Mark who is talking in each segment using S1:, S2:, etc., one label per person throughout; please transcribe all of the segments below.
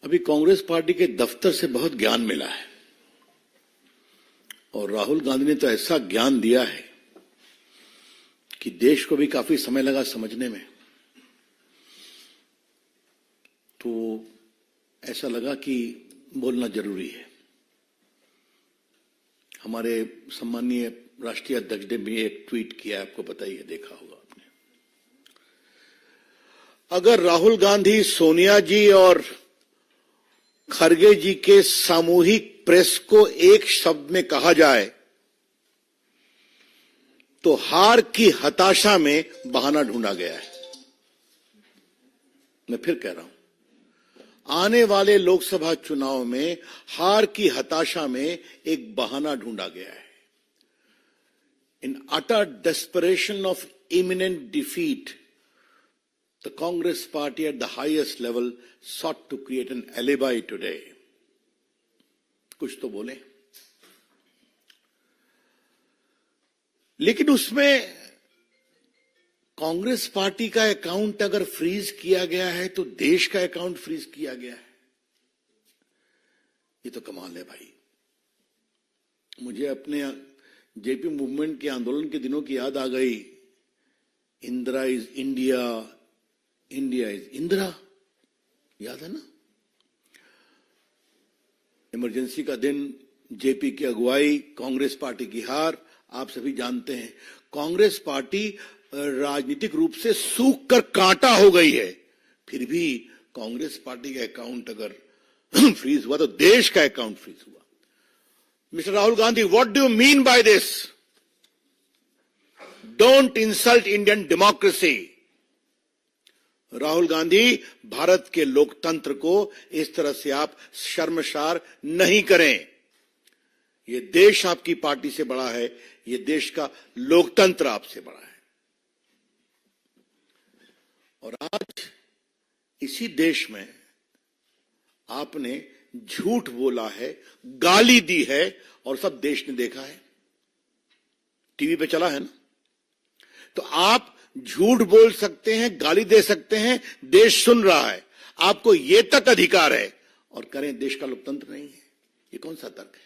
S1: अभी कांग्रेस पार्टी के दफ्तर से बहुत ज्ञान मिला है और राहुल गांधी ने तो ऐसा ज्ञान दिया है कि देश को भी काफी समय लगा समझने में। तो ऐसा लगा कि बोलना जरूरी है। हमारे सम्मानीय राष्ट्रीय अध्यक्ष ने भी एक ट्वीट किया, आपको पता ही है, देखा होगा आपने। अगर राहुल गांधी, सोनिया जी और खरगे जी के सामूहिक प्रेस को एक शब्द में कहा जाए तो हार की हताशा में बहाना ढूंढा गया है। मैं फिर कह रहा हूं, आने वाले लोकसभा चुनाव में हार की हताशा में एक बहाना ढूंढा गया है। In utter desperation of imminent defeat, the Congress party at the highest level sought to create an alibi today. कुछ तो बोले, लेकिन उसमें कांग्रेस पार्टी का अकाउंट अगर फ्रीज किया गया है तो देश का अकाउंट फ्रीज किया गया है। ये तो कमाल है भाई। मुझे अपने जेपी मूवमेंट के आंदोलन के दिनों की याद आ गई। Indira is India, India is Indira, याद है ना? इमरजेंसी का दिन, जेपी की अगुवाई, कांग्रेस पार्टी की हार, आप सभी जानते हैं। कांग्रेस पार्टी राजनीतिक रूप से सूख कर कांटा हो गई है, फिर भी कांग्रेस पार्टी का अकाउंट अगर फ्रीज हुआ तो देश का अकाउंट फ्रीज हुआ। Mister Rahul Gandhi, what do you mean by this? Don't insult Indian democracy. Rahul Gandhi, Bharat के लोकतंत्र को इस तरह से आप शर्मसार नहीं करें। ये देश आपकी पार्टी से बड़ा है, ये देश का लोकतंत्र आपसे बड़ा है। और आज इसी देश में आपने झूठ बोला है, गाली दी है और सब देश ने देखा है, टीवी पे चला है ना। तो आप झूठ बोल सकते हैं, गाली दे सकते हैं, देश सुन रहा है, आपको यह तक अधिकार है, और करें, देश का लोकतंत्र नहीं है। ये कौन सा तर्क है?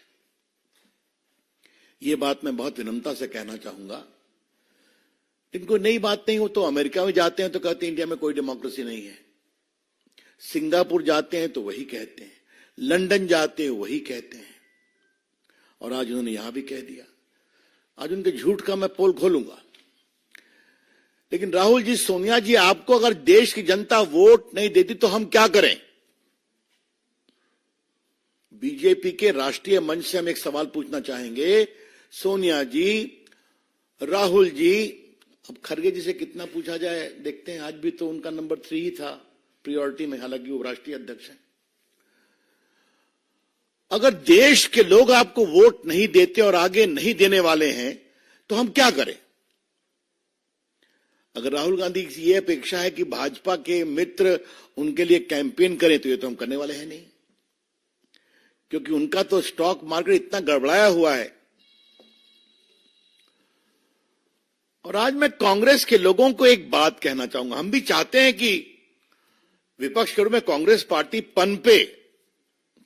S1: ये बात मैं बहुत विनम्रता से कहना चाहूंगा। इनको नई बात नहीं हो तो अमेरिका में जाते हैं तो कहते हैं इंडिया में कोई डेमोक्रेसी नहीं है, सिंगापुर जाते हैं तो वही कहते हैं, लंदन जाते हैं वही कहते हैं, और आज उन्होंने यहां भी कह दिया। आज उनके झूठ का मैं पोल खोलूंगा। लेकिन राहुल जी, सोनिया जी, आपको अगर देश की जनता वोट नहीं देती तो हम क्या करें? बीजेपी के राष्ट्रीय मंच से हम एक सवाल पूछना चाहेंगे। सोनिया जी, राहुल जी, अब खरगे जी से कितना पूछा जाए देखते हैं। आज भी तो उनका नंबर 3 ही था प्रायोरिटी में, हालांकि वो राष्ट्रीय अध्यक्ष हैं। अगर देश के लोग आपको वोट नहीं देते और आगे नहीं देने वाले हैं तो हम क्या करें? अगर राहुल गांधी की ये अपेक्षा है कि भाजपा के मित्र उनके लिए कैंपेन करें तो ये तो हम करने वाले हैं नहीं, क्योंकि उनका तो स्टॉक मार्केट इतना गड़बड़ाया हुआ है। और आज मैं कांग्रेस के लोगों को एक बात कहना चाहूंगा। हम भी चाहते हैं कि विपक्ष के रूप में कांग्रेस पार्टी पनपे,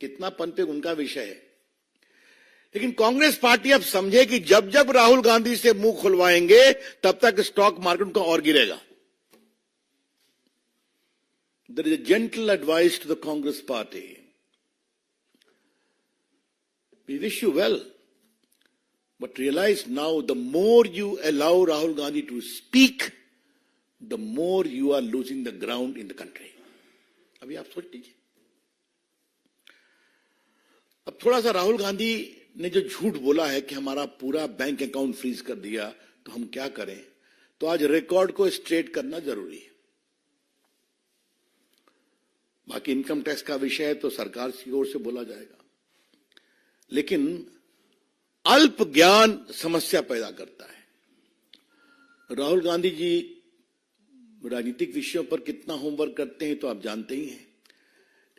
S1: कितना पनपे उनका विषय है, लेकिन कांग्रेस पार्टी अब समझे कि जब जब राहुल गांधी से मुंह खुलवाएंगे तब तक स्टॉक मार्केट का और गिरेगा। There is a gentle advice to the Congress party. We wish you well, but realize now the more you allow Rahul Gandhi to speak, the more you are losing the ground in the country. अभी आप सोच लीजिए। अब थोड़ा सा राहुल गांधी ने जो झूठ बोला है कि हमारा पूरा बैंक अकाउंट फ्रीज कर दिया तो हम क्या करें, तो आज रिकॉर्ड को स्ट्रेट करना जरूरी है। बाकी इनकम टैक्स का विषय है तो सरकार की ओर से बोला जाएगा, लेकिन अल्प ज्ञान समस्या पैदा करता है। राहुल गांधी जी राजनीतिक विषयों पर कितना होमवर्क करते हैं तो आप जानते ही हैं,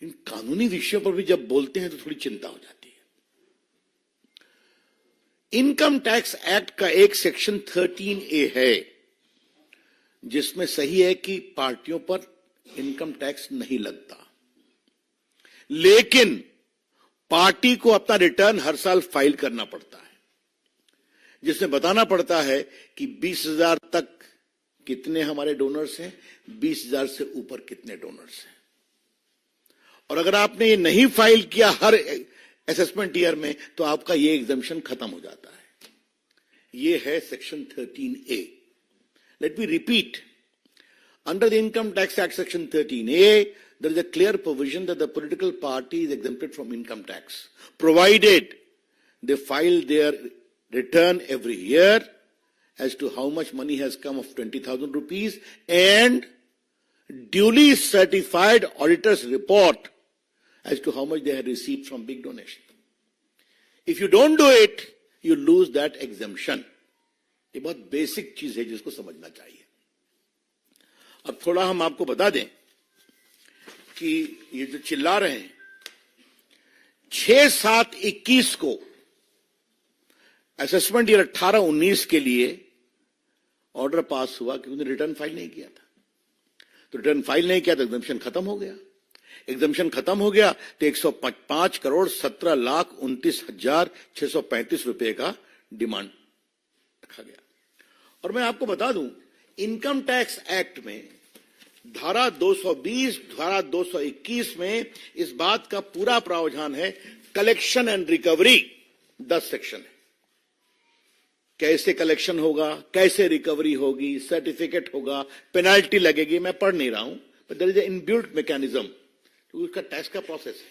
S1: लेकिन कानूनी विषयों पर भी जब बोलते हैं तो थोड़ी चिंता हो जाती है। इनकम टैक्स एक्ट का एक सेक्शन 13A है जिसमें सही है कि पार्टियों पर इनकम टैक्स नहीं लगता, लेकिन पार्टी को अपना रिटर्न हर साल फाइल करना पड़ता है, जिसमें बताना पड़ता है कि 20,000 तक कितने हमारे डोनर्स हैं, 20,000 से ऊपर कितने डोनर्स हैं। और अगर आपने ये नहीं फाइल किया हर असेसमेंट ईयर में, तो आपका ये एग्जम्पशन खत्म हो जाता है। ये है section 13A। Let me repeat, under the Income Tax Act section 13A, there is a clear provision that the political party is exempted from income tax, provided they file their return every year as to how much money has come of 20,000 rupees and duly certified auditor's report as to how much they have received from big donation. If you don't do it, you lose that exemption. ये बहुत basic चीज है जिसको समझना चाहिए। अब थोड़ा हम आपको बता दें कि ये जो चिल्ला रहे हैं, 6/7/21 को असेसमेंट ईयर 18-19 के लिए ऑर्डर पास हुआ कि उन्होंने रिटर्न फाइल नहीं किया था। तो रिटर्न फाइल नहीं किया तो एग्जम्पशन खत्म हो गया। एग्जम्पशन खत्म हो गया तो 105,17,29,635 रुपए का डिमांड रखा गया। और मैं आपको बता दूं, इनकम टैक्स एक्ट में धारा 220, धारा 221 में इस बात का पूरा प्रावधान है। कलेक्शन एंड रिकवरी 10 सेक्शन है। कैसे कलेक्शन होगा, कैसे रिकवरी होगी, सर्टिफिकेट होगा, पेनाल्टी लगेगी, मैं पढ़ नहीं रहा हूं, but there is a inbuilt mechanism. उसका टैक्स का प्रोसेस है।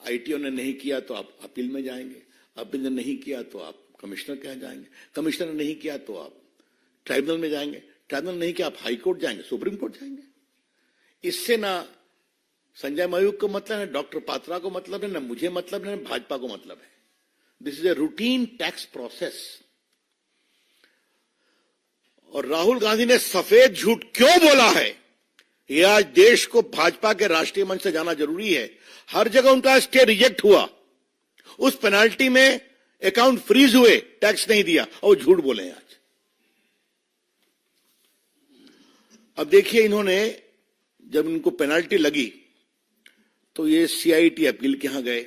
S1: आईटीओ ने नहीं किया तो आप अपील में जाएंगे, अपील ने नहीं किया तो आप कमिश्नर के यहाँ जाएंगे, कमिश्नर ने नहीं किया तो आप ट्राइब्यूनल में जाएंगे, ट्राइब्यूनल नहीं किया आप हाई कोर्ट जाएंगे, सुप्रीम कोर्ट जाएंगे। इससे ना संजय मयूख को मतलब है, डॉक्टर पात्रा को मतलब है, ना मुझे मतलब है, ना भाजपा को मतलब है। This is a routine tax process. और राहुल गांधी ने सफेद झूठ क्यों बोला है, यह आज देश को भाजपा के राष्ट्रीय मंच से जाना जरूरी है। हर जगह उनका स्टे रिजेक्ट हुआ, उस पेनाल्टी में अकाउंट फ्रीज हुए, टैक्स नहीं दिया, और झूठ बोले आज। अब देखिए, इन्होंने जब इनको पेनाल्टी लगी तो ये सीआईटी अपील के यहां गए,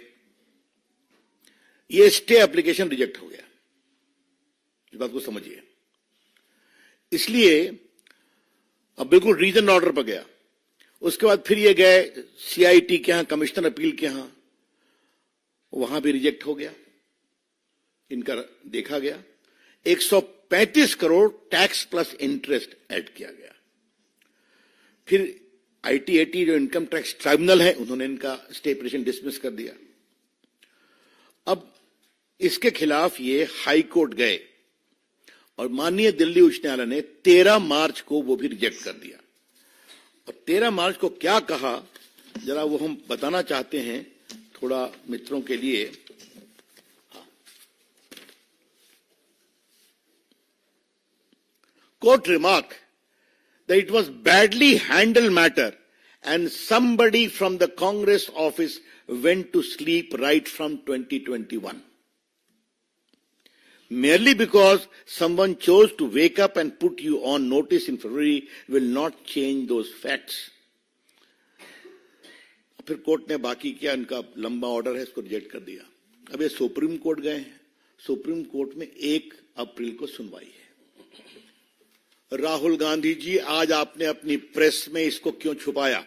S1: ये स्टे एप्लीकेशन रिजेक्ट हो गया। इस बात को समझिए। इसलिए अब बिल्कुल रीजन ऑर्डर पर गया। उसके बाद फिर ये गए सीआईटी के यहां, कमिश्नर अपील के यहां, वहां भी रिजेक्ट हो गया। इनका देखा गया 135 crore tax plus interest add किया गया। फिर आईटीएटी जो इनकम टैक्स ट्राइब्यूनल है, उन्होंने इनका स्टे पिटीशन डिसमिस कर दिया। अब इसके खिलाफ ये हाई कोर्ट गए और माननीय दिल्ली उच्च न्यायालय ने 13 मार्च को वो भी रिजेक्ट कर दिया। और 13 मार्च को क्या कहा, जरा वो हम बताना चाहते हैं थोड़ा मित्रों के लिए। Court remarked that it was badly handled matter and somebody from the Congress office went to sleep right from 2021. Merely because someone chose to wake up and put you on notice in February will not change those facts. फिर court ने बाकी किया, इनका लंबा order है, इसको reject कर दिया। अब ये सुप्रीम कोर्ट गए हैं। सुप्रीम कोर्ट में 1 अप्रैल को सुनवाई है। राहुल गांधी जी, आज आपने अपनी प्रेस में इसको क्यों छुपाया?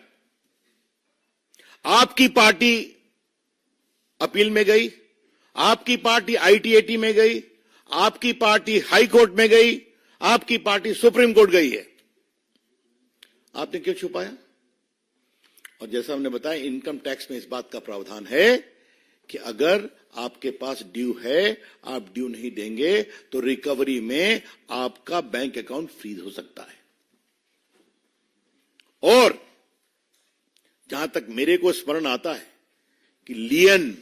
S1: आपकी पार्टी अपील में गई, आपकी पार्टी आईटीएटी में गई, आपकी पार्टी हाई कोर्ट में गई, आपकी पार्टी सुप्रीम कोर्ट गई है। आपने क्यों छुपाया? और जैसा हमने बताया, इनकम टैक्स में इस बात का प्रावधान है कि अगर आपके पास ड्यू है, आप ड्यू नहीं देंगे तो रिकवरी में आपका बैंक अकाउंट फ्रीज हो सकता है। और जहां तक मेरे को स्मरण आता है कि लियन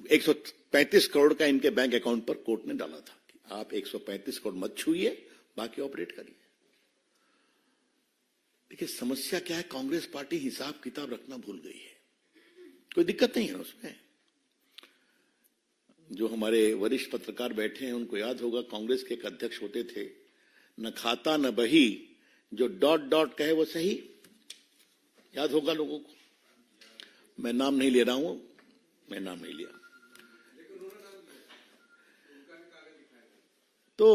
S1: 135 करोड़ का इनके बैंक अकाउंट पर कोर्ट ने डाला था कि आप 135 करोड़ मत छूइए, बाकी ऑपरेट करिए। देखिए समस्या क्या है, कांग्रेस पार्टी हिसाब किताब रखना भूल गई है। कोई दिक्कत नहीं है उसमें। जो हमारे वरिष्ठ पत्रकार बैठे हैं उनको याद होगा, कांग्रेस के एक अध्यक्ष होते थे, न खाता न बही, जो डॉट डॉट कहे वो सही। याद होगा लोगों को, मैं नाम नहीं ले रहा हूं, मैं नाम नहीं लिया। तो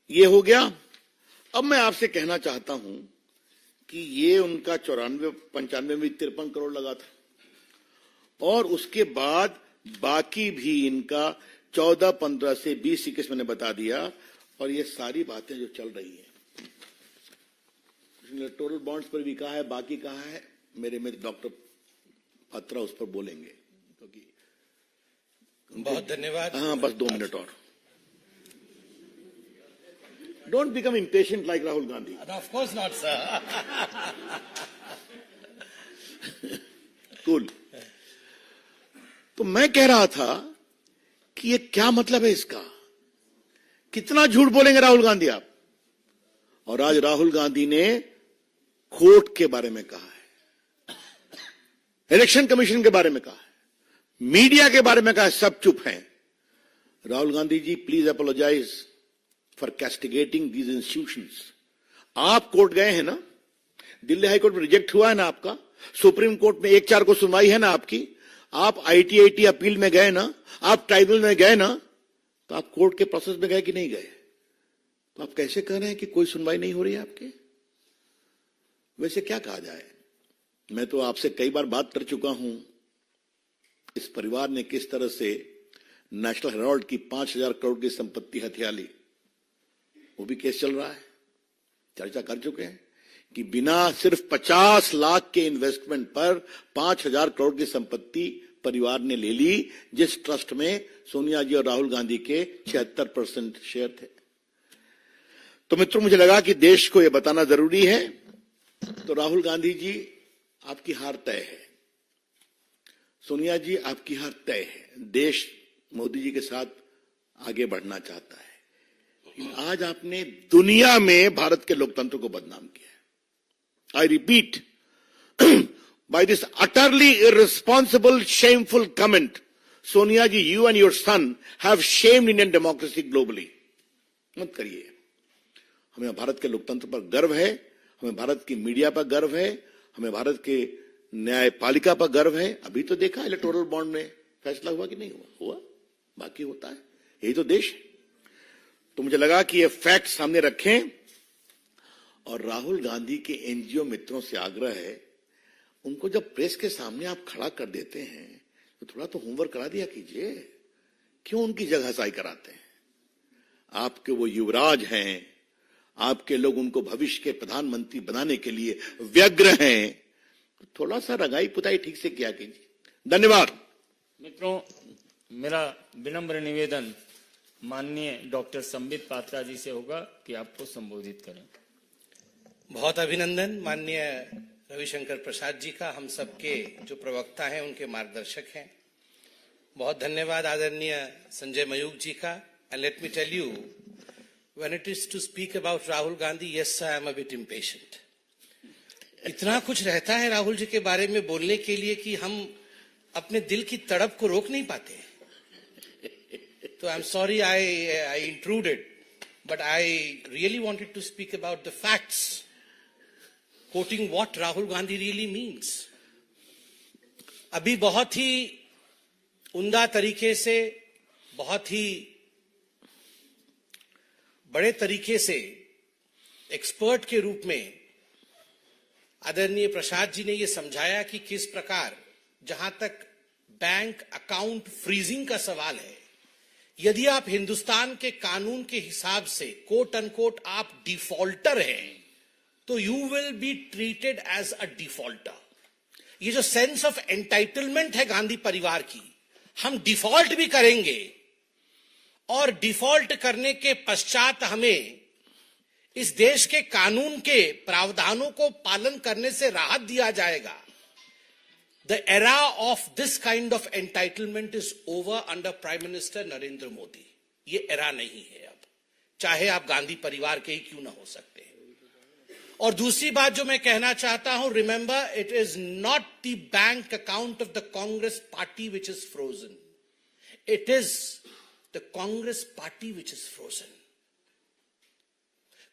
S1: ये हो गया। अब मैं आपसे कहना चाहता हूं कि ये उनका 95 में 53 करोड़ लगा था, और उसके बाद बाकी भी इनका 14, 15 से 20, 21 मैंने बता दिया। और ये सारी बातें जो चल रही हैं, इलेक्टोरल बॉन्ड्स पर भी कहा है, बाकी कहा है, मेरे डॉक्टर पत्रा उस पर बोलेंगे, क्योंकि
S2: बहुत धन्यवाद।
S1: हाँ, बस 2 मिनट और। Don't become impatient like Rahul Gandhi.
S2: Of course not sir.
S1: Cool. तो मैं कह रहा था कि ये क्या मतलब है इसका, कितना झूठ बोलेंगे राहुल गांधी आप। और आज राहुल गांधी ने कोर्ट के बारे में कहा है, इलेक्शन कमीशन के बारे में कहा है, मीडिया के बारे में कहा है, सब चुप हैं। Rahul Gandhi ji, please apologise for castigating these institutions. आप कोर्ट गए हैं ना, दिल्ली हाई कोर्ट में रिजेक्ट हुआ है ना आपका, सुप्रीम कोर्ट में 1-4 को सुनवाई है ना आपकी, आप आईटी अपील में गए ना, आप ट्राइब्यूनल में गए ना, तो आप कोर्ट के प्रोसेस में गए कि नहीं गए? तो आप कैसे कह रहे हैं कि कोई सुनवाई नहीं हो रही है आपके? वैसे क्या कहा जाए, मैं तो आपसे कई बार बात कर चुका हूं, इस परिवार ने किस तरह से नेशनल हेराल्ड की 5,000 करोड़ की संपत्ति हथिया ली, वो भी केस चल रहा है, चर्चा कर चुके हैं कि बिना सिर्फ 50 लाख के इन्वेस्टमेंट पर 5,000 करोड़ की संपत्ति परिवार ने ले ली, जिस ट्रस्ट में सोनिया जी और राहुल गांधी के 76% शेयर थे। तो मित्रों, मुझे लगा कि देश को यह बताना जरूरी है। तो राहुल गांधी जी, आपकी हार तय है, सोनिया जी आपकी हार तय है। देश मोदी जी के साथ आगे बढ़ना चाहता है, लेकिन आज आपने दुनिया में भारत के लोकतंत्र को बदनाम किया है। I repeat, by this utterly irresponsible, shameful comment, Sonia ji, you and your son have shamed Indian democracy globally. मत करिए। हमें भारत के लोकतंत्र पर गर्व है, हमें भारत की मीडिया पर गर्व है, हमें भारत के न्यायपालिका पर गर्व है। अभी तो देखा इलेक्टोरल बॉन्ड में फैसला हुआ कि नहीं हुआ, बाकी होता है, यही तो देश है। तो मुझे लगा कि ये फैक्ट सामने रखें, और राहुल गांधी के एनजीओ मित्रों से आग्रह है, उनको जब प्रेस के सामने आप खड़ा कर देते हैं तो थोड़ा तो होमवर्क करा दिया कीजिए, क्यों उनकी जगहसाई कराते हैं? आपके वो युवराज हैं, आपके लोग उनको भविष्य के प्रधानमंत्री बनाने के लिए व्यग्र हैं, तो थोड़ा सा रंगाई पुताई ठीक से किया कीजिए। धन्यवाद।
S3: मित्रों, मेरा विनम्र निवेदन माननीय डॉक्टर संबित पात्रा जी से होगा कि आपको संबोधित करें।
S2: बहुत अभिनंदन माननीय रविशंकर प्रसाद जी का, हम सबके जो प्रवक्ता हैं उनके मार्गदर्शक हैं। बहुत धन्यवाद आदरणीय संजय मयूख जी का। And let me tell you, when it is to speak about Rahul Gandhi, yes I am a bit impatient. इतना कुछ रहता है राहुल जी के बारे में बोलने के लिए कि हम अपने दिल की तड़प को रोक नहीं पाते। तो I am sorry I intruded, but I really wanted to speak about the facts, quoting what Rahul Gandhi really means. अभी बहुत ही उम्दा तरीके से, बहुत ही बड़े तरीके से एक्सपर्ट के रूप में आदरणीय प्रसाद जी ने यह समझाया कि किस प्रकार, जहां तक बैंक अकाउंट फ्रीजिंग का सवाल है, यदि आप हिंदुस्तान के कानून के हिसाब से कोट अनकोट आप डिफॉल्टर हैं, तो you will be treated as a defaulter. ये जो सेंस ऑफ एंटाइटलमेंट है गांधी परिवार की, हम डिफॉल्ट भी करेंगे और डिफॉल्ट करने के पश्चात हमें इस देश के कानून के प्रावधानों को पालन करने से राहत दिया जाएगा। The era of this kind of entitlement is over under prime minister Narendra Modi. ये एरा नहीं है अब, चाहे आप गांधी परिवार के ही क्यों ना हो सकते हैं। और दूसरी बात जो मैं कहना चाहता हूं, remember, it is not the bank account of the Congress party which is frozen, it is the Congress party which is frozen.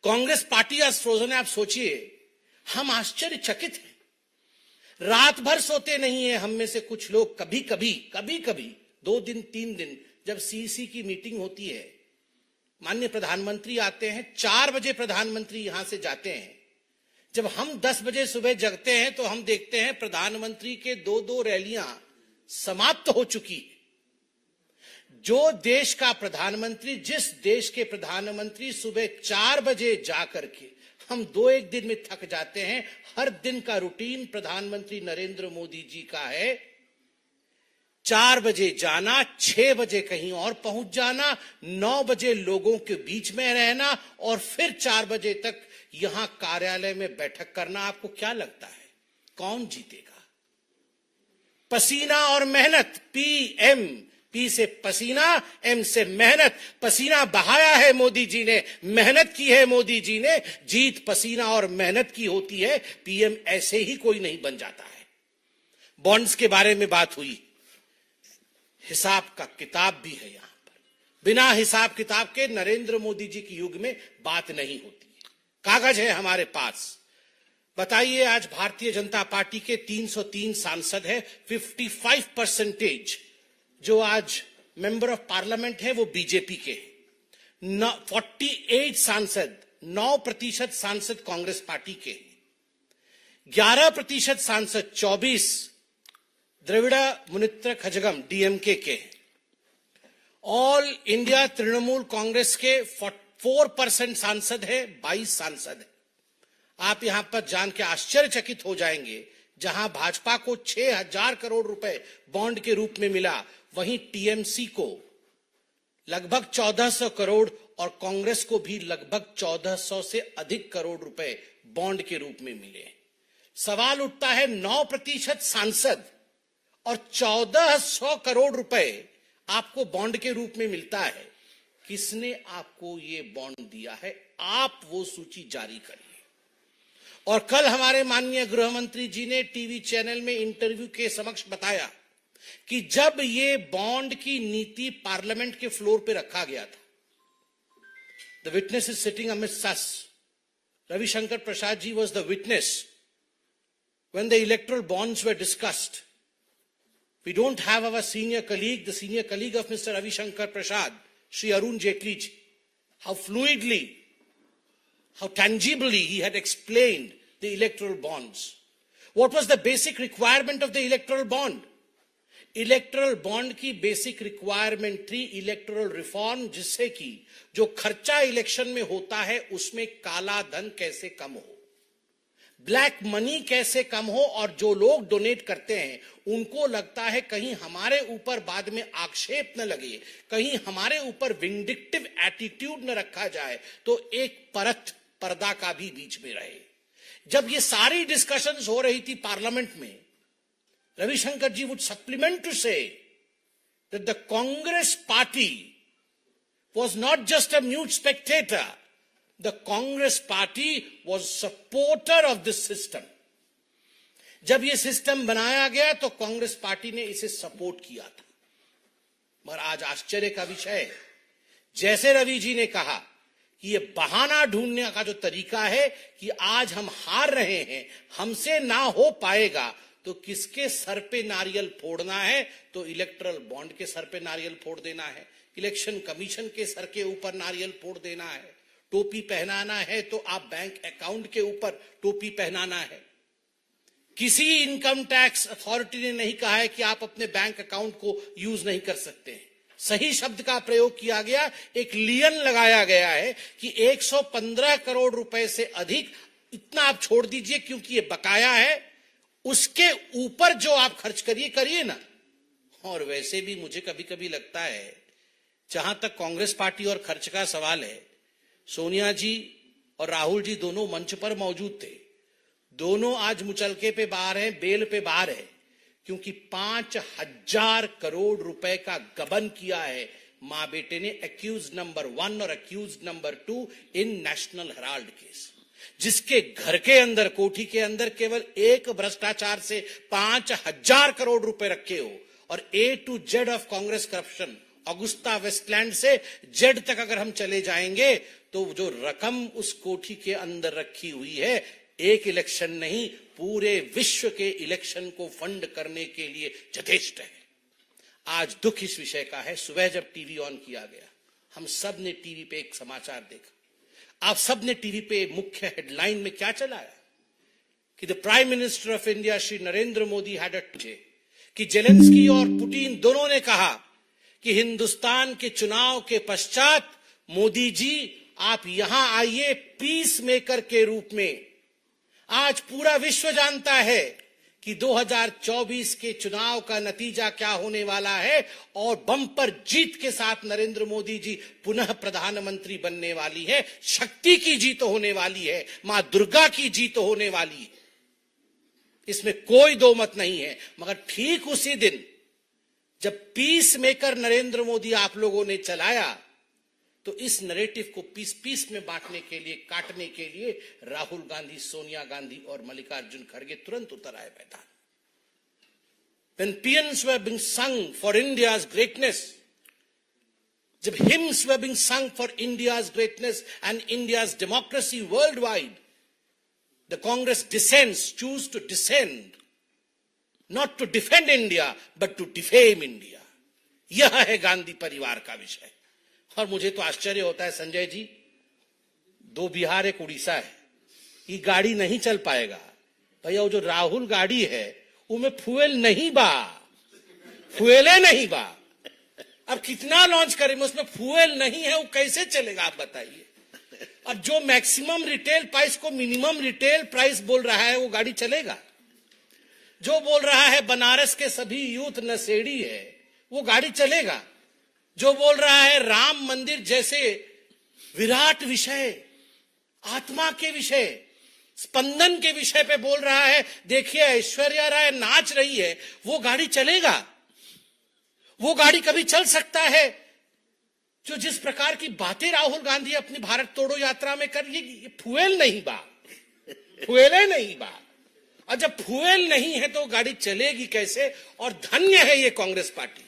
S2: Congress party आज फ्रोजन है। आप सोचिए, हम आश्चर्यचकित हैं रात भर सोते नहीं है हम में से कुछ लोग। कभी कभी 2 दिन 3 दिन जब सीईसी की मीटिंग होती है, माननीय प्रधानमंत्री आते हैं, 4 बजे प्रधानमंत्री यहां से जाते हैं। जब हम 10 बजे सुबह जगते हैं तो हम देखते हैं प्रधानमंत्री के 2 रैलियां समाप्त हो चुकी है। जो देश का प्रधानमंत्री, जिस देश के प्रधानमंत्री सुबह 4 बजे जाकर के हम 2-1 दिन में थक जाते हैं, हर दिन का रूटीन प्रधानमंत्री नरेंद्र मोदी जी का है 4 बजे जाना, 6 बजे कहीं और पहुंच जाना, 9 बजे लोगों के बीच में रहना और फिर 4 बजे तक यहां कार्यालय में बैठक करना। आपको क्या लगता है कौन जीतेगा? पसीना और मेहनत, पी से पसीना, एम से मेहनत। पसीना बहाया है मोदी जी ने, मेहनत की है मोदी जी ने। जीत पसीना और मेहनत की होती है, पीएम ऐसे ही कोई नहीं बन जाता है। बॉन्ड्स के बारे में बात हुई, हिसाब का किताब भी है यहां पर। बिना हिसाब किताब के नरेंद्र मोदी जी के युग में बात नहीं होती। कागज है हमारे पास। बताइए, आज भारतीय जनता पार्टी के 303 सांसद है, 55% जो आज मेंबर ऑफ पार्लियामेंट है वो बीजेपी के हैं। 48 सांसद, 9% सांसद कांग्रेस पार्टी के, 11% सांसद 24 द्रविड़ मुनेत्र कझगम डीएमके के, ऑल इंडिया तृणमूल कांग्रेस के 4% सांसद है, 22 सांसद है। आप यहां पर जान के आश्चर्यचकित हो जाएंगे, जहां भाजपा को 6,000 करोड़ रुपए बॉन्ड के रूप में मिला, वहीं टीएमसी को लगभग 1400 करोड़ और कांग्रेस को भी लगभग 1400 से अधिक करोड़ रुपए बॉन्ड के रूप में मिले। सवाल उठता है, 9% सांसद और 1400 करोड़ रुपए आपको बॉन्ड के रूप में मिलता है। किसने आपको ये बॉन्ड दिया है? आप वो सूची जारी करिए। और कल हमारे माननीय गृह मंत्री जी ने टीवी चैनल में इंटरव्यू के समक्ष बताया कि जब ये बॉन्ड की नीति पार्लियामेंट के फ्लोर पे रखा गया था, the witness is sitting amidst us, Ravishankar Prasad ji was the witness when the electoral bonds were discussed. We don't have our senior colleague, the senior colleague of mister Ravishankar Prasad, Shri Arun Jaitley ji, how fluidly, how tangibly he had explained the electoral bonds. What was the basic requirement of the electoral bond? Electoral bond की basic requirement थी electoral reform, जिससे कि जो खर्चा election में होता है उसमें काला धन कैसे कम हो, ब्लैक मनी कैसे कम हो, और जो लोग डोनेट करते हैं उनको लगता है कहीं हमारे ऊपर बाद में आक्षेप न लगे, कहीं हमारे ऊपर विंडिक्टिव एटीट्यूड न रखा जाए, तो एक पर्दा का भी बीच में रहे। जब ये सारी डिस्कशंस हो रही थी पार्लियामेंट में, Ravishankar ji would supplement to say that the Congress party was not just a mute spectator. The Congress party was supporter of this system. जब ये सिस्टम बनाया गया तो कांग्रेस पार्टी ने इसे सपोर्ट किया था। मगर आज आश्चर्य का विषय है, जैसे रवि जी ने कहा कि ये बहाना ढूंढने का जो तरीका है कि आज हम हार रहे हैं, हमसे ना हो पाएगा, तो किसके सर पे नारियल फोड़ना है? तो इलेक्टोरल बॉन्ड के सर पे नारियल फोड़ देना है, इलेक्शन कमीशन के सर के ऊपर नारियल फोड़ देना है, टोपी पहनाना है तो आप बैंक अकाउंट के ऊपर टोपी पहनाना है। किसी इनकम टैक्स अथॉरिटी ने नहीं कहा है कि आप अपने बैंक अकाउंट को यूज नहीं कर सकते। सही शब्द का प्रयोग किया गया, एक लियन लगाया गया है कि 115 करोड़ रुपए से अधिक इतना आप छोड़ दीजिए क्योंकि ये बकाया है, उसके ऊपर जो आप खर्च करिए ना। और वैसे भी मुझे कभी कभी लगता है, जहां तक कांग्रेस पार्टी और खर्च का सवाल है, सोनिया जी और राहुल जी दोनों मंच पर मौजूद थे, दोनों आज मुचलके पे बाहर हैं, बेल पे बाहर है, क्योंकि 5,000 करोड़ रुपए का गबन किया है मां बेटे ने, अक्यूज नंबर 1 और अक्यूज नंबर 2 इन नेशनल हेराल्ड केस, जिसके घर के अंदर, कोठी के अंदर केवल एक भ्रष्टाचार से 5,000 करोड़ रुपए रखे हो। और A to Z of Congress corruption, Agusta Westland से जेड तक अगर हम चले जाएंगे तो जो रकम उस कोठी के अंदर रखी हुई है, एक इलेक्शन नहीं पूरे विश्व के इलेक्शन को फंड करने के लिए यथेष्ट है। आज दुख इस विषय का है, सुबह जब टीवी ऑन किया गया, हम सब ने टीवी पे एक समाचार देखा। आप सब ने टीवी पे मुख्य हेडलाइन में क्या चलाया कि the prime minister of India Shri Narendra Modi had a कि जेलेंस्की और पुतिन दोनों ने कहा कि हिंदुस्तान के चुनाव के पश्चात मोदी जी आप यहां आइए पीस मेकर के रूप में। आज पूरा विश्व जानता है कि 2024 के चुनाव का नतीजा क्या होने वाला है और बम्पर जीत के साथ नरेंद्र मोदी जी पुनः प्रधानमंत्री बनने वाली है। शक्ति की जीत होने वाली है, मां दुर्गा की जीत होने वाली है, इसमें कोई दो मत नहीं है। मगर ठीक उसी दिन जब पीस मेकर नरेंद्र मोदी आप लोगों ने चलाया तो इस नैरेटिव को पीस पीस में बांटने के लिए, काटने के लिए राहुल गांधी, सोनिया गांधी और मल्लिकार्जुन खड़गे तुरंत उतर आए मैदान। When peans were being sung for India's greatness, जब hymns were being sung for India's greatness and India's democracy worldwide, the Congress descends, choose to descend, not to defend India, but to defame India. यह है गांधी परिवार का विषय। और मुझे तो आश्चर्य होता है संजय जी, 2 बिहार 1 उड़ीसा है, ये गाड़ी नहीं चल पाएगा भैया। वो जो राहुल गाड़ी है उनमें फ्यूएल नहीं बा, फ्यूएले नहीं बा। अब कितना लॉन्च करें, उसमें फ्यूएल नहीं है, वो कैसे चलेगा आप बताइए। और जो मैक्सिमम रिटेल प्राइस को मिनिमम रिटेल प्राइस बोल रहा है वो गाड़ी चलेगा। जो बोल रहा है बनारस के सभी यूथ नशेड़ी है वो गाड़ी चलेगा। जो बोल रहा है राम मंदिर जैसे विराट विषय, आत्मा के विषय, स्पंदन के विषय पे बोल रहा है, देखिए ऐश्वर्या राय नाच रही है, वो गाड़ी चलेगा। वो गाड़ी कभी चल सकता है जो जिस प्रकार की बातें राहुल गांधी अपनी भारत तोड़ो यात्रा में कर, ये फ्यूएल नहीं बा, फ्यूएले नहीं बा। और जब फ्यूएल नहीं है तो गाड़ी चलेगी कैसे। और धन्य है ये कांग्रेस पार्टी,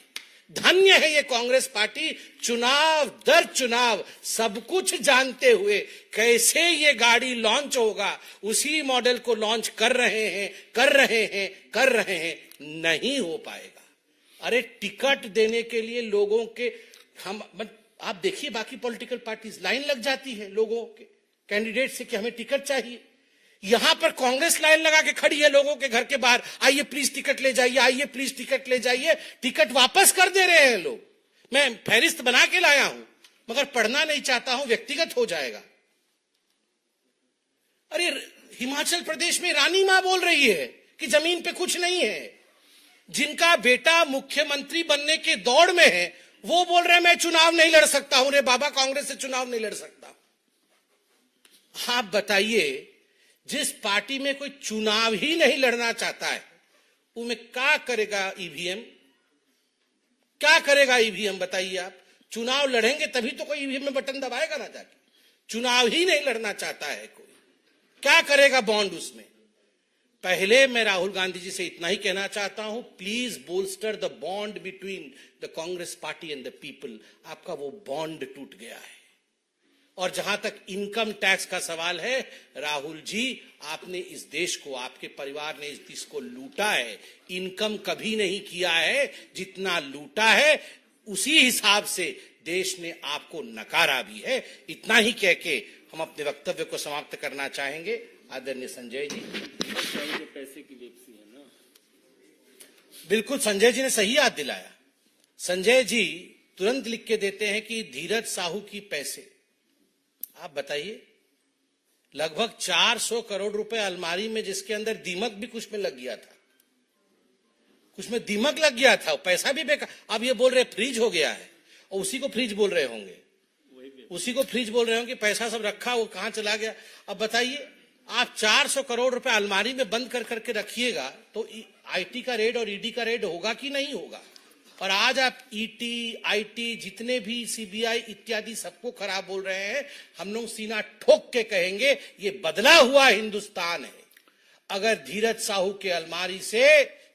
S2: धन्य है ये कांग्रेस पार्टी, चुनाव दर चुनाव सब कुछ जानते हुए कैसे ये गाड़ी लॉन्च होगा उसी मॉडल को लॉन्च कर रहे हैं। नहीं हो पाएगा। अरे टिकट देने के लिए लोगों के आप देखिए बाकी पॉलिटिकल पार्टीज लाइन लग जाती है लोगों के कैंडिडेट से कि हमें टिकट चाहिए। यहां पर कांग्रेस लाइन लगा के खड़ी है लोगों के घर के बाहर, आइए प्लीज टिकट ले जाइए, आइए प्लीज टिकट ले जाइए। टिकट वापस कर दे रहे हैं लोग। मैं फहरिस्त बना के लाया हूं मगर पढ़ना नहीं चाहता हूं, व्यक्तिगत हो जाएगा। अरे हिमाचल प्रदेश में रानी मां बोल रही है कि जमीन पे कुछ नहीं है। जिनका बेटा मुख्यमंत्री बनने के दौड़ में है वो बोल रहे हैं मैं चुनाव नहीं लड़ सकता हूं। रे बाबा, कांग्रेस से चुनाव नहीं लड़ सकता। आप बताइए, जिस पार्टी में कोई चुनाव ही नहीं लड़ना चाहता है उनमें क्या करेगा ईवीएम, क्या करेगा ईवीएम बताइए आप। चुनाव लड़ेंगे तभी तो कोई ईवीएम में बटन दबाएगा ना जाके। चुनाव ही नहीं लड़ना चाहता है कोई, क्या करेगा बॉन्ड उसमें। पहले मैं राहुल गांधी जी से इतना ही कहना चाहता हूं, please bolster the bond between the Congress party and the people. आपका वो बॉन्ड टूट गया है। और जहां तक इनकम टैक्स का सवाल है, राहुल जी आपने इस देश को, आपके परिवार ने इस देश को लूटा है। इनकम कभी नहीं किया है, जितना लूटा है उसी हिसाब से देश ने आपको नकारा भी है। इतना ही कह के हम अपने वक्तव्य को समाप्त करना चाहेंगे। आदरणीय संजय जी,
S3: पैसे की वेबसी है ना।
S2: बिल्कुल संजय जी ने सही याद दिलाया। संजय जी तुरंत लिख के देते हैं कि धीरज साहू की पैसे। आप बताइए, लगभग 400 करोड़ रुपए अलमारी में, जिसके अंदर दीमक भी कुछ में लग गया था, कुछ में दीमक लग गया था, पैसा भी बेकार। अब ये बोल रहे फ्रीज हो गया है और उसी को फ्रीज बोल रहे होंगे, उसी को फ्रीज बोल रहे होंगे। पैसा सब रखा वो कहां चला गया। अब बताइए, आप 400 करोड़ रुपए अलमारी में बंद कर करके रखिएगा तो आईटी का रेड और ईडी का रेड होगा कि नहीं होगा। और आज आप ईटी, आईटी, जितने भी सीबीआई इत्यादि सबको खराब बोल रहे हैं। हम लोग सीना ठोक के कहेंगे ये बदला हुआ हिंदुस्तान है। अगर धीरज साहू के अलमारी से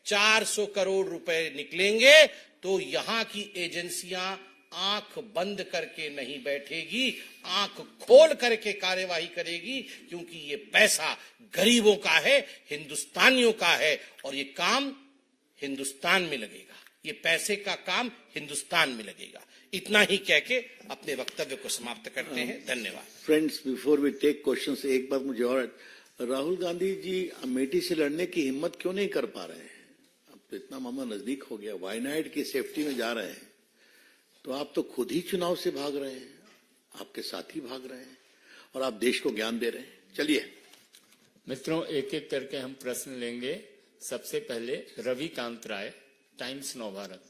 S2: 400 करोड़ रुपए निकलेंगे तो यहां की एजेंसियां आंख बंद करके नहीं बैठेगी, आंख खोल करके कार्यवाही करेगी, क्योंकि ये पैसा गरीबों का है, हिंदुस्तानियों का है, और ये काम हिंदुस्तान में लगेगा। ये पैसे का काम हिंदुस्तान में लगेगा। इतना ही कह के अपने वक्तव्य को समाप्त करते हैं। धन्यवाद।
S1: Friends, before we take questions, एक बात मुझे और, राहुल गांधी जी अमेठी से लड़ने की हिम्मत क्यों नहीं कर पा रहे हैं? अब तो इतना मामला नजदीक हो गया, वायनाड की सेफ्टी में जा रहे हैं, तो आप तो खुद ही चुनाव से भाग रहे हैं, आपके साथी भाग रहे हैं, और आप देश को ज्ञान दे रहे हैं। चलिए
S3: मित्रों, एक एक करके हम प्रश्न लेंगे। सबसे पहले रविकांत राय, टाइम्स नव भारत।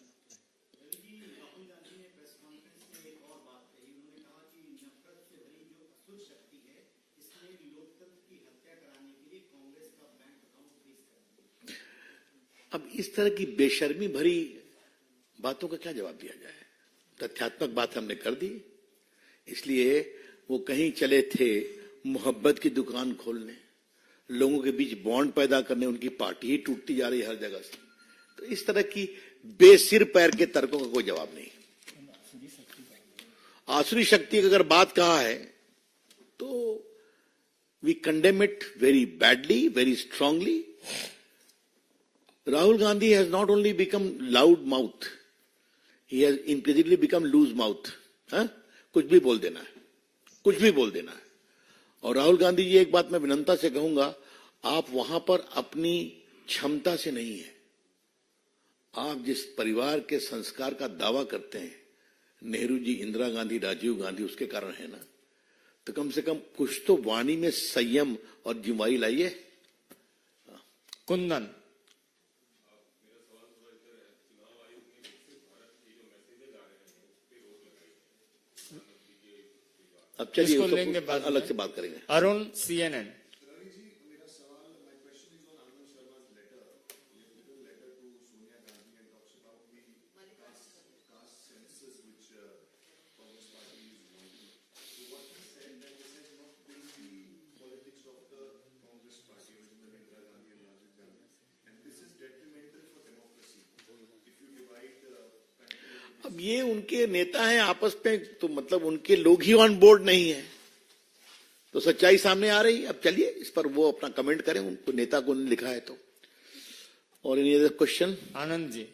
S1: अब इस तरह की बेशर्मी भरी बातों का क्या जवाब दिया जाए? तथ्यात्मक बात हमने कर दी, इसलिए वो कहीं चले थे मोहब्बत की दुकान खोलने, लोगों के बीच बॉन्ड पैदा करने, उनकी पार्टी ही टूटती जा रही है हर जगह से। तो इस तरह की बेसिर पैर के तर्कों का कोई जवाब नहीं। आसुरी शक्ति की अगर बात कहा है तो we condemn it very badly, very strongly. Rahul Gandhi has not only become loud mouth, he has increasingly become loose mouth. कुछ भी बोल देना है, कुछ भी बोल देना है। और राहुल गांधी जी, एक बात मैं विनम्रता से कहूंगा, आप वहां पर अपनी क्षमता से नहीं है। आप जिस परिवार के संस्कार का दावा करते हैं, नेहरू जी, इंदिरा गांधी, राजीव गांधी, उसके कारण है ना, तो कम से कम कुछ तो वाणी में संयम और जिम्मेदारी लाइए।
S3: कुंदन।
S1: अब चलिए
S3: इसको
S1: उसको
S3: लेंगे बाद
S1: अलग
S3: में।
S1: से बात करेंगे।
S3: अरुण, CNN।
S1: अब ये उनके नेता हैं आपस में, तो मतलब उनके लोग ही ऑन बोर्ड नहीं है, तो सच्चाई सामने आ रही है। अब चलिए इस पर वो अपना कमेंट करें, उनको नेता को उन्होंने लिखा है तो। और any other question?
S3: Anand ji.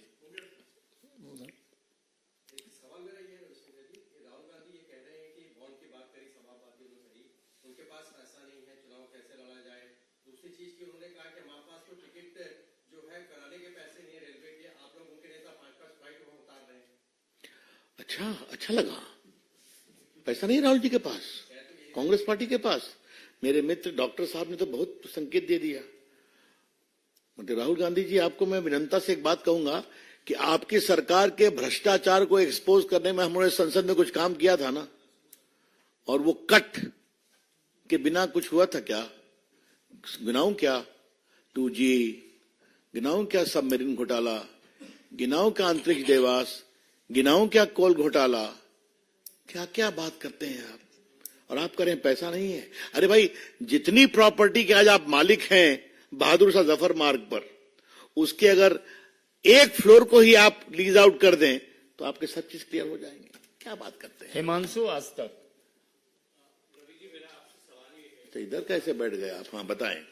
S1: अच्छा लगा। पैसा नहीं राहुल जी के पास, कांग्रेस पार्टी के पास। मेरे मित्र डॉक्टर साहब ने तो बहुत संकेत दे दिया। मतलब राहुल गांधी जी, आपको मैं विनम्रता से एक बात कहूंगा कि आपकी सरकार के भ्रष्टाचार को एक्सपोज करने में हमने संसद में कुछ काम किया था ना, और वो कट के बिना कुछ हुआ था क्या? गिनाऊं क्या? 2G गिनाऊं क्या? सबमरीन घोटाला गिनाऊं क्या? अंतरिक्ष देवास गिनाऊं क्या? कोल घोटाला? क्या क्या बात करते हैं आप, और आप करें पैसा नहीं है। अरे भाई, जितनी प्रॉपर्टी के आज आप मालिक हैं बहादुर शाह जफर मार्ग पर, उसके अगर एक फ्लोर को ही आप लीज आउट कर दें तो आपके सब चीज क्लियर हो जाएंगे। क्या बात करते हैं?
S3: हिमांशु, आज तक।
S1: तो इधर कैसे बैठ गए आप? हाँ बताएं।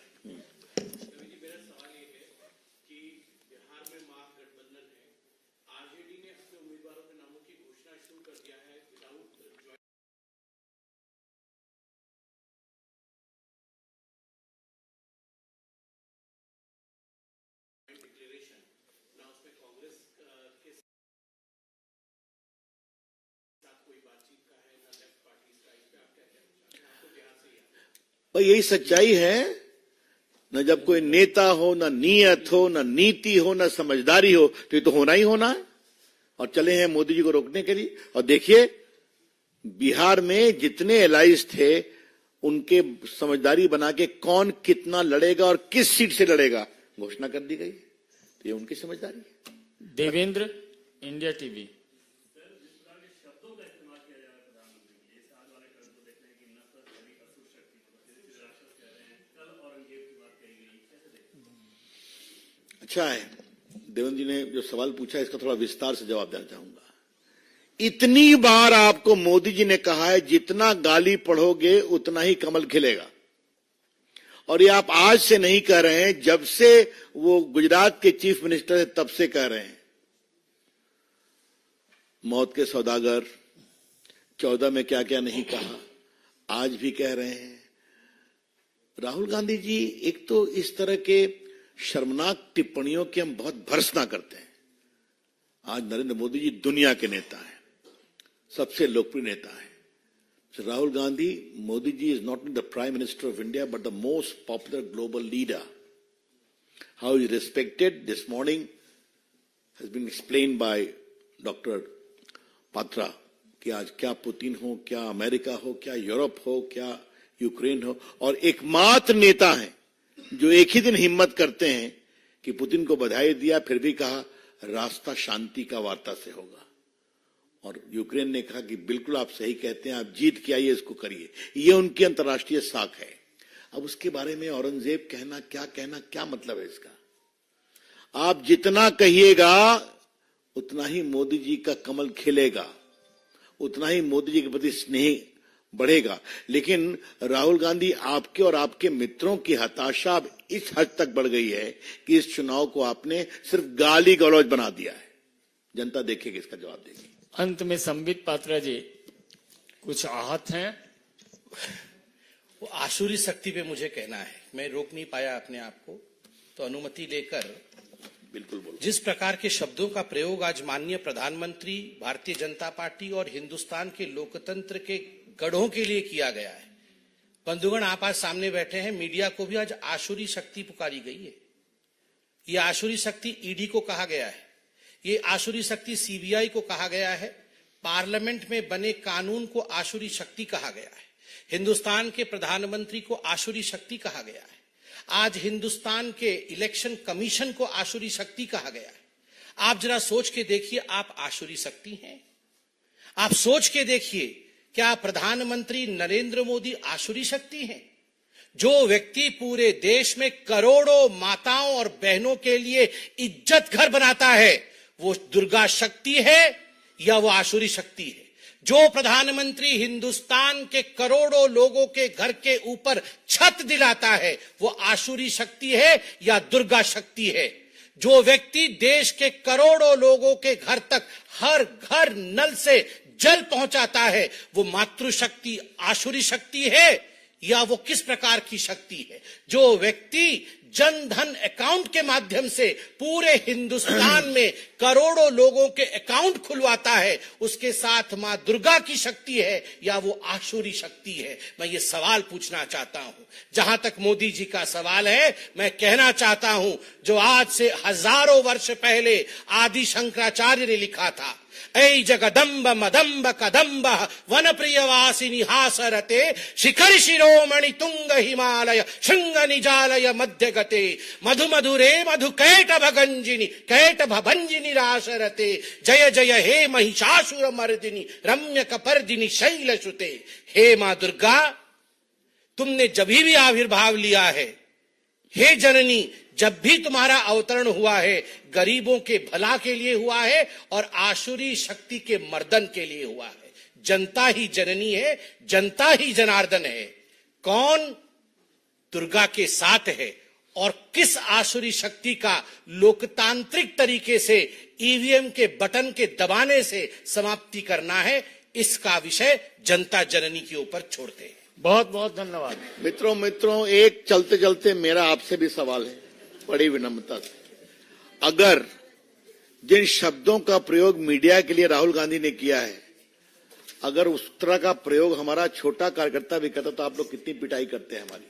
S1: भाई यही सच्चाई है न, जब कोई नेता हो, न नीयत हो, न नीति हो, न समझदारी हो, तो ये तो होना ही होना है। और चले हैं मोदी जी को रोकने के लिए। और देखिए, बिहार में जितने एलाइज थे उनके समझदारी बना के कौन कितना लड़ेगा और किस सीट से लड़ेगा घोषणा कर दी गई। तो ये उनकी समझदारी है।
S3: Devendra, India TV. अच्छा है, देवेंद्र जी ने जो सवाल पूछा इसका थोड़ा विस्तार से जवाब देना चाहूंगा।
S1: इतनी बार आपको मोदी जी ने कहा है जितना गाली पढ़ोगे उतना ही कमल खिलेगा, और ये आप आज से नहीं कह रहे हैं, जब से वो गुजरात के चीफ मिनिस्टर है तब से कह रहे हैं। मौत के सौदागर 14 में क्या क्या नहीं कहा, आज भी कह रहे हैं। राहुल गांधी जी, एक तो इस तरह के शर्मनाक टिप्पणियों की हम बहुत भर्त्सना करते हैं। आज नरेंद्र मोदी जी दुनिया के नेता हैं, सबसे लोकप्रिय नेता है। Rahul Gandhi, Modi ji is not only the Prime Minister of India, but the most popular global leader. How he is respected this morning has been explained by Dr. Patra, कि आज क्या पुतिन हो, क्या America हो, क्या Europe हो, क्या Ukraine हो, और एकमात्र नेता हैं जो एक ही दिन हिम्मत करते हैं कि पुतिन को बधाई दिया, फिर भी कहा रास्ता शांति का वार्ता से होगा। और यूक्रेन ने कहा कि बिल्कुल आप सही कहते हैं, आप जीत के आइए, इसको करिए। ये उनकी अंतर्राष्ट्रीय साख है। अब उसके बारे में औरंगजेब कहना, क्या मतलब है इसका? आप जितना कहिएगा उतना ही मोदी जी का कमल खिलेगा, उतना ही मोदी जी के प्रति स्नेह बढ़ेगा। लेकिन राहुल गांधी, आपके और आपके मित्रों की हताशा अब इस हद तक बढ़ गई है कि इस चुनाव को आपने सिर्फ गाली गलौज बना दिया है। जनता देखेगी, इसका जवाब देगी।
S3: अंत में संबित पात्रा जी कुछ आहत हैं।
S2: वो आसुरी शक्ति पे मुझे कहना है, मैं रोक नहीं पाया अपने आप को, तो अनुमति लेकर
S1: बिल्कुल बोलो। जिस
S2: जिस प्रकार के शब्दों का प्रयोग आज माननीय प्रधानमंत्री, भारतीय जनता पार्टी और हिंदुस्तान के लोकतंत्र के गढ़ों के लिए किया गया है, बंधुगण आप आज सामने बैठे हैं, मीडिया को भी आज आसुरी शक्ति पुकारी गई है। ये आसुरी शक्ति ईडी को कहा गया है, ये आसुरी शक्ति सीबीआई को कहा गया है, पार्लियामेंट में बने कानून को आसुरी शक्ति कहा गया है, हिंदुस्तान के प्रधानमंत्री को आसुरी शक्ति कहा गया है, आज हिंदुस्तान के इलेक्शन कमीशन को आसुरी शक्ति कहा गया है। आप जरा सोच के देखिए, आप आसुरी शक्ति हैं? आप सोच के देखिए, क्या प्रधानमंत्री नरेंद्र मोदी आसुरी शक्ति हैं? जो व्यक्ति पूरे देश में करोड़ों माताओं और बहनों के लिए इज्जत घर बनाता है, वो दुर्गा शक्ति है या वो आसुरी शक्ति है? जो प्रधानमंत्री हिंदुस्तान के करोड़ों लोगों के घर के ऊपर छत दिलाता है, वो आसुरी शक्ति है या दुर्गा शक्ति है? जो व्यक्ति देश के करोड़ों लोगों के घर तक हर घर नल से जल पहुंचाता है, वो मातृशक्ति आसुरी शक्ति है या वो किस प्रकार की शक्ति है? जो व्यक्ति जन धन अकाउंट के माध्यम से पूरे हिंदुस्तान में करोड़ों लोगों के अकाउंट खुलवाता है, उसके साथ मां दुर्गा की शक्ति है या वो आसुरी शक्ति है? मैं ये सवाल पूछना चाहता हूं। जहां तक मोदी जी का सवाल है, मैं कहना चाहता हूं, जो आज से हजारों वर्ष पहले आदि शंकराचार्य ने लिखा था, ऐ जगदम्ब मदम्ब कदम्ब वन प्रियवासिनी हासरते शिखर शिरोमणि तुंग हिमालय शृंग निजालय मध्य गते मधु मधुरे मधु कैटभ गंजिनी कैटभ भंजिनी रासरते जय जय हे महिषासुर मर्दिनी रम्य कपर्दिनी शैल सुते। हे मां दुर्गा, तुमने जब भी आविर्भाव लिया है, हे जननी, जब भी तुम्हारा अवतरण हुआ है, गरीबों के भला के लिए हुआ है और आसुरी शक्ति के मर्दन के लिए हुआ है। जनता ही जननी है, जनता ही जनार्दन है। कौन दुर्गा के साथ है और किस आसुरी शक्ति का लोकतांत्रिक तरीके से ईवीएम के बटन के दबाने से समाप्ति करना है, इसका विषय जनता जननी के ऊपर छोड़ते हैं।
S3: बहुत बहुत धन्यवाद।
S1: मित्रों, एक चलते चलते मेरा आपसे भी सवाल है, बड़ी विनम्रता से। अगर जिन शब्दों का प्रयोग मीडिया के लिए राहुल गांधी ने किया है, अगर उस तरह का प्रयोग हमारा छोटा कार्यकर्ता भी करता, तो आप लोग कितनी पिटाई करते हैं हमारी।